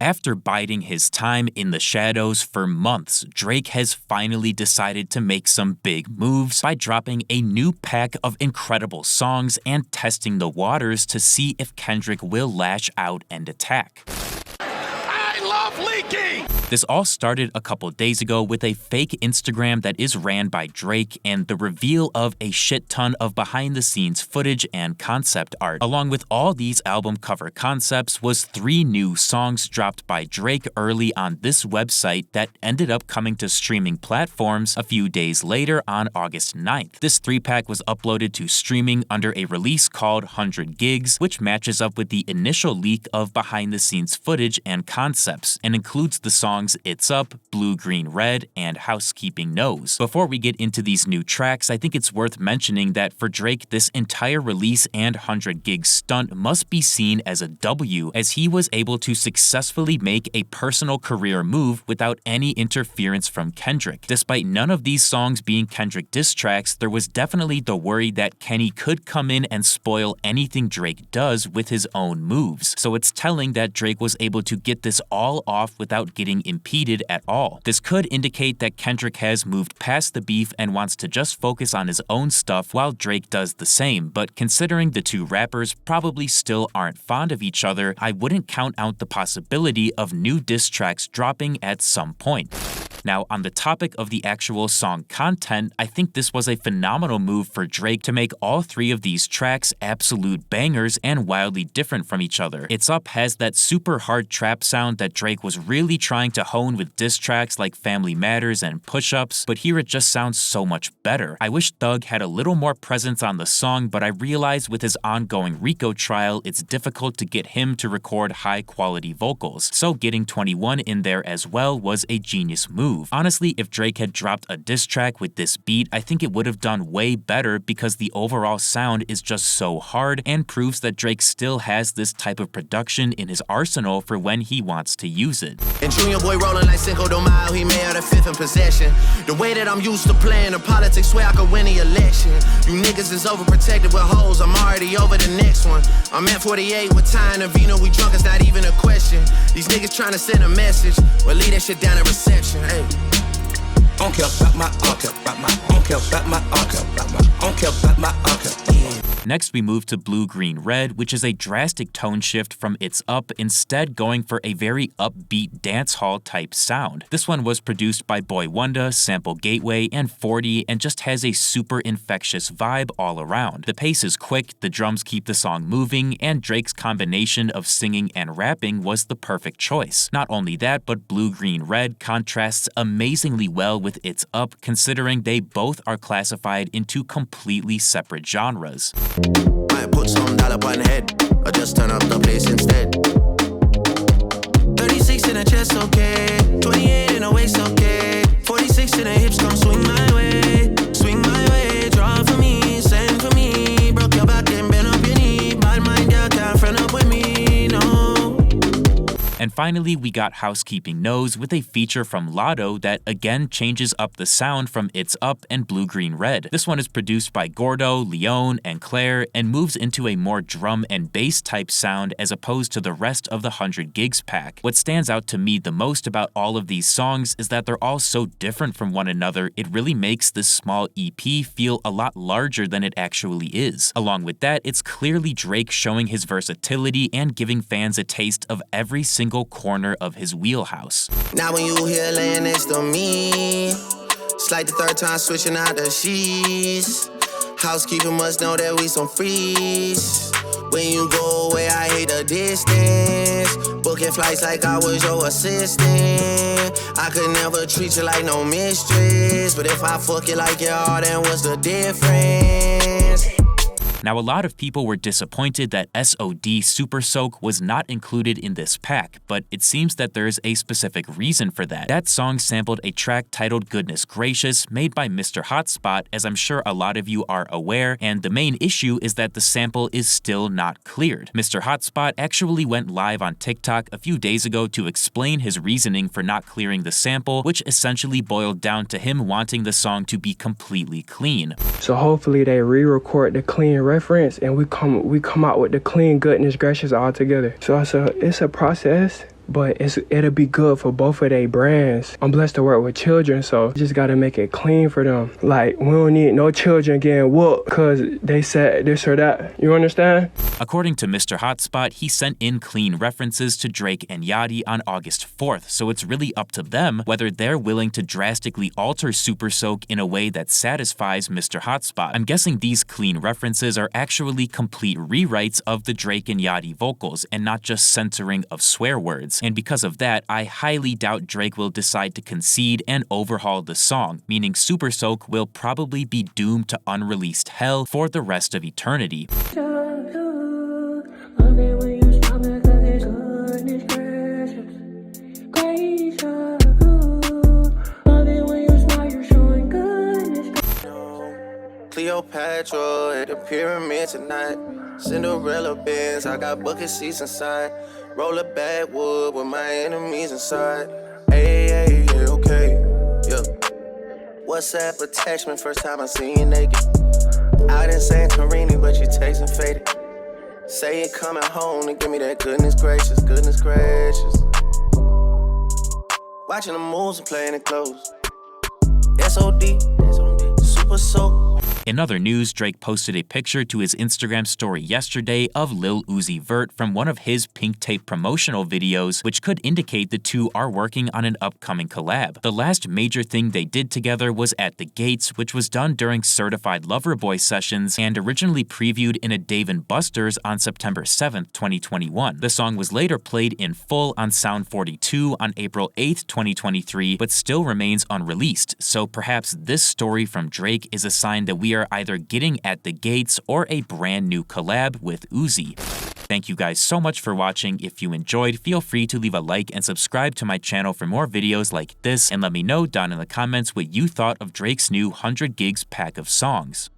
After biding his time in the shadows for months, Drake has finally decided to make some big moves by dropping a new pack of incredible songs and testing the waters to see if Kendrick will lash out and attack. I love leaking! This all started a couple days ago with a fake Instagram that is ran by Drake and the reveal of a shit ton of behind-the-scenes footage and concept art. Along with all these album cover concepts was 3 new songs dropped by Drake early on this website that ended up coming to streaming platforms a few days later on August 9th. This 3-pack was uploaded to streaming under a release called 100 Gigs, which matches up with the initial leak of behind-the-scenes footage and concepts, and includes the songs It's Up, Blue, Green, Red, and Housekeeping Knows. Before we get into these new tracks, I think it's worth mentioning that for Drake, this entire release and 100 Gigs stunt must be seen as a W, as he was able to successfully make a personal career move without any interference from Kendrick. Despite none of these songs being Kendrick diss tracks, there was definitely the worry that Kenny could come in and spoil anything Drake does with his own moves. So it's telling that Drake was able to get this all off without getting impeded at all. This could indicate that Kendrick has moved past the beef and wants to just focus on his own stuff while Drake does the same, but considering the two rappers probably still aren't fond of each other, I wouldn't count out the possibility of new diss tracks dropping at some point. Now, on the topic of the actual song content, I think this was a phenomenal move for Drake to make all 3 of these tracks absolute bangers and wildly different from each other. It's Up has that super hard trap sound that Drake was really trying to hone with diss tracks like Family Matters and Push-Ups, but here it just sounds so much better. I wish Thug had a little more presence on the song, but I realized with his ongoing RICO trial, it's difficult to get him to record high-quality vocals, so getting 21 in there as well was a genius move. Honestly, if Drake had dropped a diss track with this beat, I think it would have done way better because the overall sound is just so hard and proves that Drake still has this type of production in his arsenal for when he wants to use it. And Junior boy rolling like Cinco de Mayo, he made out of 5th in possession. The way that I'm used to playing the politics, swear I could win the election. You niggas is overprotected with hoes, I'm already over the next one. I'm at 48 with Ty and Vino, we drunk, it's not even a question. These niggas trying to send a message, well leave that shit down at reception, hey. I don't care about my uncle, I don't care about my uncle, I don't care about my uncle, yeah. Next, we move to Blue, Green, Red, which is a drastic tone shift from It's Up, instead going for a very upbeat dancehall type sound. This one was produced by Boy Wonder, Sample Gateway, and 40, and just has a super infectious vibe all around. The pace is quick, the drums keep the song moving, and Drake's combination of singing and rapping was the perfect choice. Not only that, but Blue, Green, Red contrasts amazingly well with It's Up, considering they both are classified into completely separate genres. Might put some dollar on the head, or just turn up the place instead. 36 in the chest, okay. 28 in the waist, okay. 46 in the hips, come swing my way. Swing my way, draw for me, send for me. Broke your back and bend up your knee. Bad mind, girl, can't friend up with me, no. And finally, we got Housekeeping Knows with a feature from Lotto that again changes up the sound from It's Up and Blue, Green, Red. This one is produced by Gordo, Leone, and Claire and moves into a more drum and bass type sound as opposed to the rest of the 100 Gigs pack. What stands out to me the most about all of these songs is that they're all so different from one another, it really makes this small EP feel a lot larger than it actually is. Along with that, it's clearly Drake showing his versatility and giving fans a taste of every single corner of his wheelhouse. Now when you here laying next to me, it's like the 3rd time switching out the sheets. Housekeeping must know that we some freaks. When you go away, I hate the distance. Booking flights like I was your assistant. I could never treat you like no mistress, but if I fuck you like y'all, then what's the difference? Now, a lot of people were disappointed that SOD Super Soak was not included in this pack, but it seems that there's a specific reason for that. That song sampled a track titled Goodness Gracious, made by Mr. Hotspot, as I'm sure a lot of you are aware, and the main issue is that the sample is still not cleared. Mr. Hotspot actually went live on TikTok a few days ago to explain his reasoning for not clearing the sample, which essentially boiled down to him wanting the song to be completely clean. So hopefully they re-record the clean reference and we come out with the clean Goodness Gracious all together. So it's a process. but it'll be good for both of their brands. I'm blessed to work with children, so just gotta make it clean for them. Like, we don't need no children getting whooped because they said this or that. You understand? According to Mr. Hotspot, he sent in clean references to Drake and Yachty on August 4th, so it's really up to them whether they're willing to drastically alter Super Soak in a way that satisfies Mr. Hotspot. I'm guessing these clean references are actually complete rewrites of the Drake and Yachty vocals and not just censoring of swear words. And because of that, I highly doubt Drake will decide to concede and overhaul the song, meaning Super Soak will probably be doomed to unreleased hell for the rest of eternity. Cleopatra at the pyramid tonight. Cinderella Benz, I got bucket seats inside. Roll a backwood with my enemies inside. Hey, okay, yeah. WhatsApp attachment, first time I seen you naked. Out in Santorini, but you texting faded. Say you coming home and give me that goodness gracious, goodness gracious. Watching the moves and playing it close. SOD, Super Soak. In other news, Drake posted a picture to his Instagram story yesterday of Lil Uzi Vert from one of his Pink Tape promotional videos, which could indicate the two are working on an upcoming collab. The last major thing they did together was At the Gates, which was done during Certified Lover Boy sessions and originally previewed in a Dave & Buster's on September 7th, 2021. The song was later played in full on Sound 42 on April 8th, 2023, but still remains unreleased, so perhaps this story from Drake is a sign that we are either getting At the Gates or a brand new collab with Uzi. Thank you guys so much for watching. If you enjoyed, feel free to leave a like and subscribe to my channel for more videos like this, and let me know down in the comments what you thought of Drake's new 100 Gigs pack of songs.